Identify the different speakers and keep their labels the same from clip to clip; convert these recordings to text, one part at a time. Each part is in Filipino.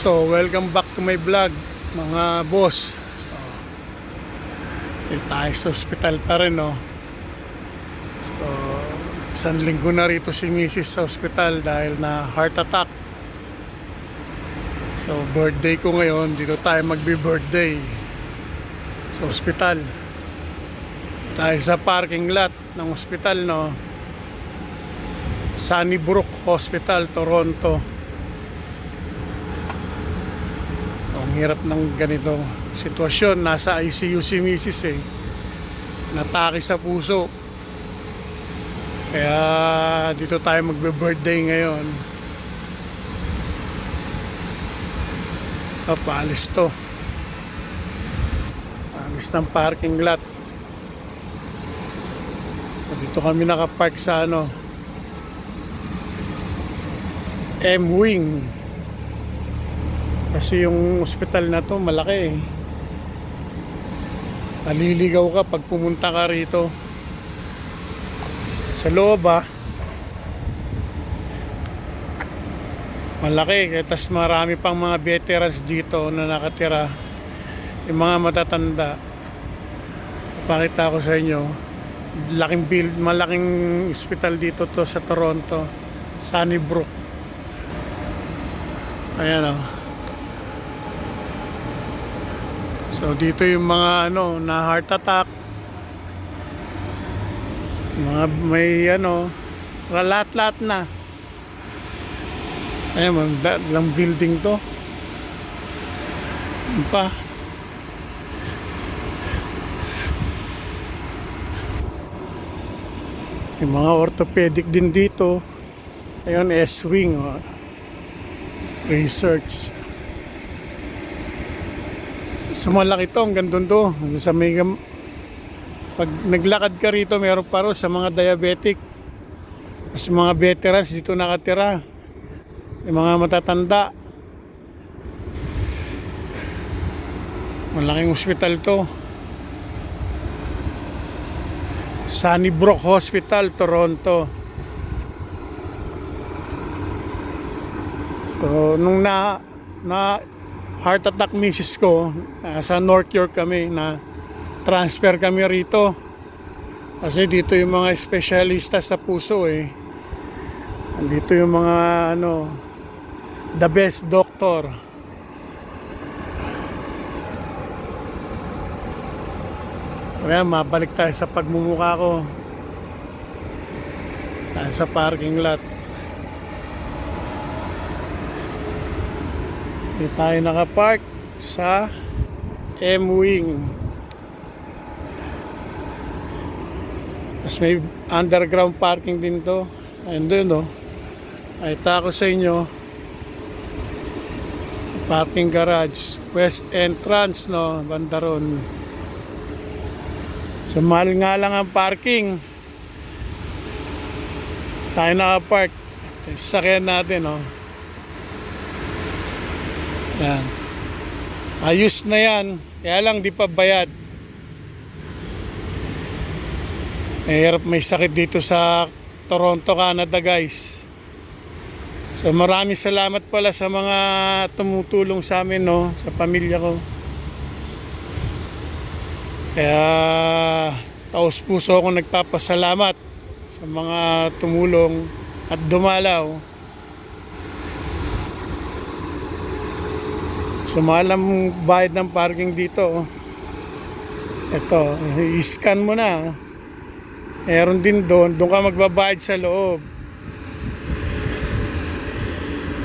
Speaker 1: So, welcome back to my vlog, mga boss. Tayo sa ospital pa rin, no? So, isang linggo na rito si Mrs. sa ospital dahil na heart attack. So, birthday ko ngayon, dito tayo magbi-birthday sa ospital. Tayo sa parking lot ng ospital, no? Sunnybrook Hospital, Toronto. Ang hirap ng ganito sitwasyon. Nasa ICU si Mrs. Natake sa puso. Kaya dito tayo magbe-birthday ngayon. Paalis to. Paalis ng parking lot. Dito kami nakapark sa M-Wing. Kasi yung ospital na to malaki. Maliligaw ka pag pumunta ka rito. Sa loob malaki. Tapos marami pang mga veterans dito na nakatira. Yung mga matatanda. Pakita ko sa inyo. Malaking ospital dito to sa Toronto. Sunnybrook. Ayan . So dito yung mga na heart attack, mga may lahat na. Ayan, lang building to. Ano pa? Yung mga orthopedic din dito. Ayun, S-Wing research. So malaki to, hanggang doon to. Sa pag naglakad ka rito, meron pa rin sa mga diabetic. Sa mga veterans dito nakatira. Yung mga matatanda. Malaking ospital to. Sunnybrook Hospital, Toronto. So nung na heart attack misis ko, sa North York kami, na transfer kami rito kasi dito yung mga espesyalista sa puso andito yung mga the best doctor. Kaya mabalik tayo sa pagmumukha ko. Tayo sa parking lot. Dito tayo nakapark sa M-Wing. Mas may underground parking din to. Ayun doon ay tako sa inyo. Parking garage, west entrance banda ron. So mahal nga lang ang parking. Tayo nakapark. Sasakyan natin Yan. Ayos na yan. Kaya lang di pa bayad. May sakit dito sa Toronto, Canada, guys. So maraming salamat pala sa mga tumutulong sa amin sa pamilya ko. Kaya taos puso akong nagpapasalamat sa mga tumulong at dumalaw. So mahal ang bayad ng parking dito. Ito, i-scan mo na. Meron din doon ka magbabayad sa loob.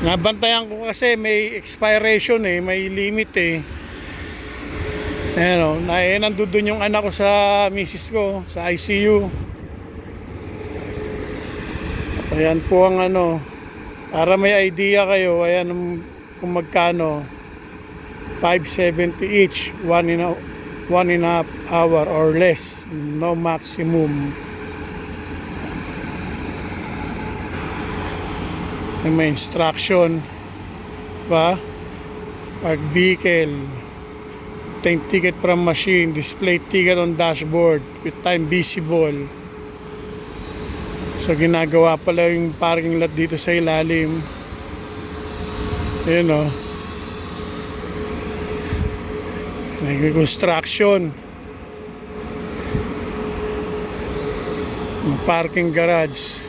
Speaker 1: Nabantayan ko kasi may expiration may limit nandun doon yung anak ko sa misis ko sa ICU. Ayan po ang para may idea kayo, ayan kung magkano. 570 each, 1.5 hour or less, no maximum. May instruction ba? Park vehicle, obtain ticket from machine, display ticket on dashboard with time visible. So ginagawa pala yung parking lot dito sa ilalim. Ayun Nag-construction. Yung parking garage.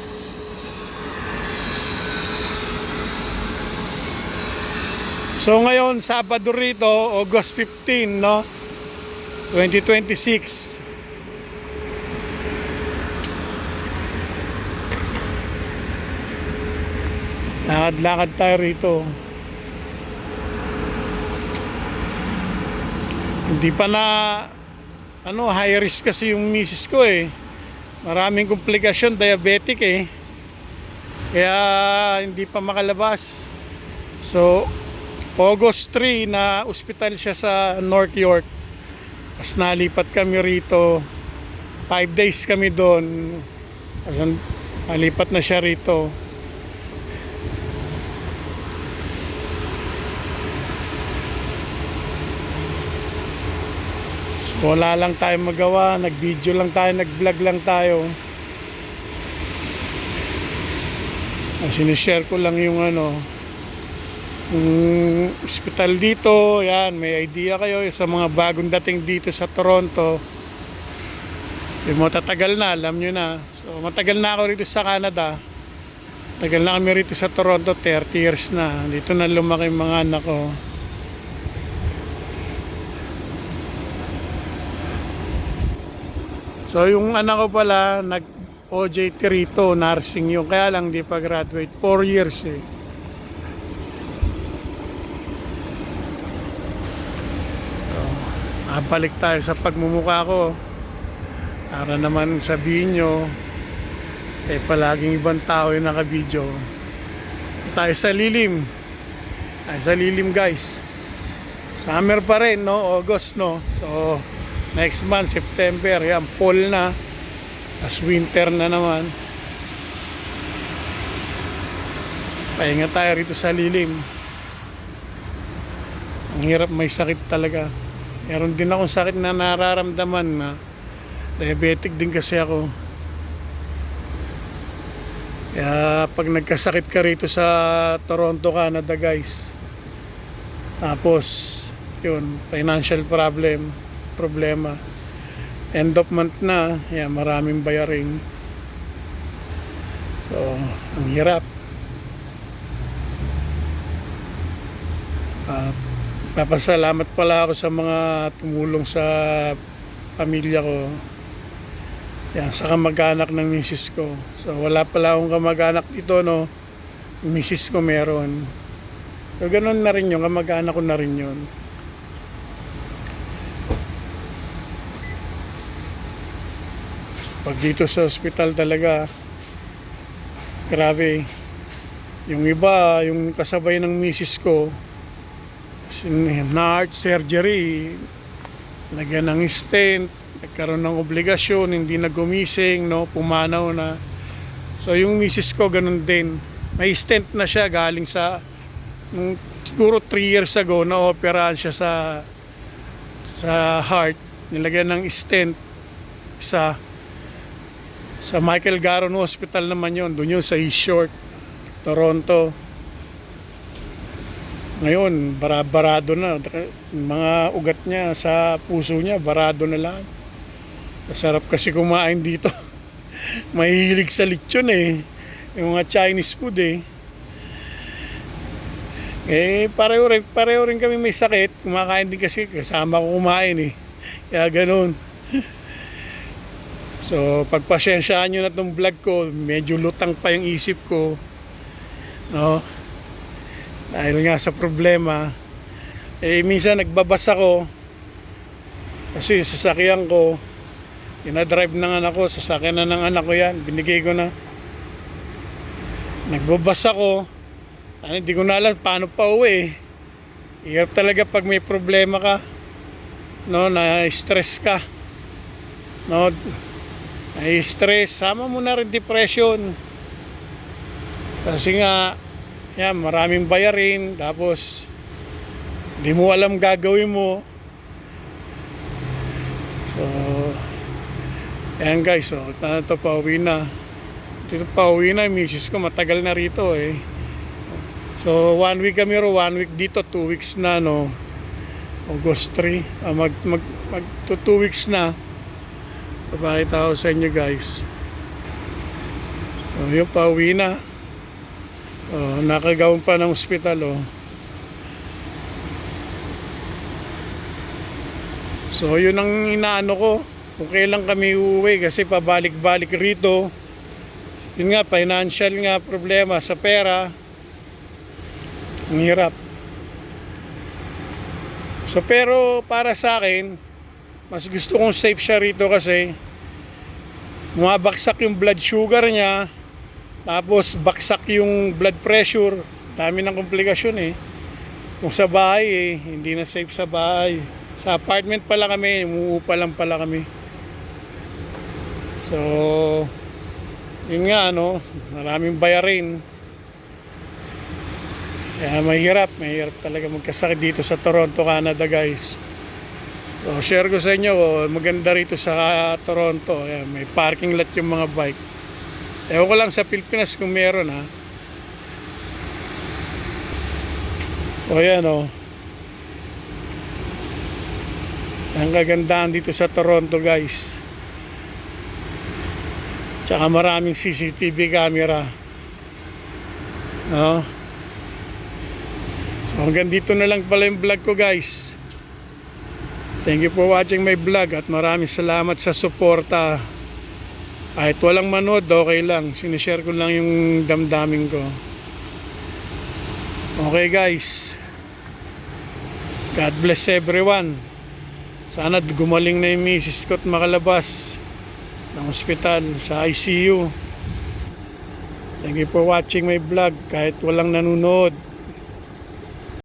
Speaker 1: So ngayon, Sabado rito, August 15, no? 2026. Lakad-lakad tayo rito. Hindi pa na high risk kasi yung misis ko eh. Maraming komplikasyon, diabetic eh. Kaya hindi pa makalabas. So August 3 na ospital siya sa North York. Tapos nalipat kami rito. 5 days kami doon. Tapos nalipat na siya rito. So, wala lang tayo magawa. Nag-video lang tayo, nag-vlog lang tayo. Sinishare ko lang yung hospital dito. Yan, may idea kayo sa mga bagong dating dito sa Toronto. Yung matatagal na, alam nyo na. So matagal na ako rito sa Canada. Tagal na kami rito sa Toronto, 30 years na. Dito na lumaki yung mga anak ko. So yung anak ko pala nag-OJT rito, nursing yung, kaya lang di pa graduate, 4 years eh. Balik tayo sa pagmumukha ko para naman sabihin nyo palaging ibang tao yung nakabidyo. Tayo sa lilim, guys. Summer pa rin, no? August, no? So next month, September, yan, fall na, as winter na naman. Pahinga tayo rito sa lilim. Ang hirap, may sakit talaga. Meron din akong sakit na nararamdaman na diabetic din kasi ako. Kaya pag nagkasakit ka rito sa Toronto, Canada, guys, tapos yun, financial problema, end of month na, yan, maraming bayaring. So ang hirap. Papasalamat pala ako sa mga tumulong sa pamilya ko. Yan, sa kamag-anak ng misis ko. So wala pala akong kamag-anak dito, no? Yung misis ko meron. So ganun na rin yun, kamag-anak ko na rin yun. Pag dito sa ospital talaga, grabe. Yung iba, yung kasabay ng misis ko, na heart surgery, lagyan ng stent, nagkaroon ng obligasyon, hindi na gumising, no, pumanaw na. So yung misis ko ganun din, may stent na siya galing sa siguro 3 years ago, na operahan siya sa heart, nilagyan ng stent sa Michael Garon Hospital naman yun, doon yun sa East Shore, Toronto. Ngayon, barado na. Mga ugat niya sa puso niya, barado na lang. Masarap kasi kumain dito. Mahihilig sa lechon eh. Yung mga Chinese food eh. Pareho rin kami may sakit. Kumakain din kasi, kasama ko kumain eh. Kaya ganun. So, pagpasensyaan nyo na itong vlog ko, medyo lutang pa yung isip ko. No? Dahil nga sa problema, minsan nagbabasa ko kasi sasakyan ko, dinadrive ng anak ko, sasakyan na ng anak ko yan, binigay ko na. Nagbabasa ko, hindi ko na alam paano pa uwi. Hirap talaga pag may problema ka, no, na-stress ka, no, na-stress, sama mo na rin depression. Kasi nga, yan, maraming bayarin, tapos di mo alam gagawin mo. So yan guys, so ito pauwi na. Dito pauwi na, yung misis ko matagal na rito eh. So 1 week kami ro, 1 week dito, 2 weeks na, no. August 3. Mag 2 weeks na. Papakita ko sa inyo guys. So, yun, pauwi na. Nakagawin pa ng ospital. So yun ang inaano ko. Kung kailan kami uuwi kasi pabalik-balik rito. Yun nga, financial nga problema sa pera. Ang hirap. So pero para sa akin, mas gusto kong safe siya rito kasi bumabagsak yung blood sugar niya, tapos baksak yung blood pressure. Dami ng komplikasyon eh. Kung sa bahay hindi na safe sa bahay. Sa apartment pala kami, umuupa lang pala kami. So yun nga maraming bayarin. Kaya mahirap talaga magkasakit dito sa Toronto, Canada guys. So share ko sa inyo, maganda rito sa Toronto. Ayan, may parking lot yung mga bike. Ewan ko lang sa Pilipinas kung meron ha. Ayan ang kagandahan dito sa Toronto guys. Tsaka maraming CCTV camera. So hanggang dito na lang pala yung vlog ko guys. Thank you for watching my vlog at maraming salamat sa suporta. Kahit walang manood, okay lang. Sinishare ko lang yung damdamin ko. Okay guys. God bless everyone. Sana gumaling na yung misis ko at makalabas ng ospital sa ICU. Thank you for watching my vlog kahit walang nanonood.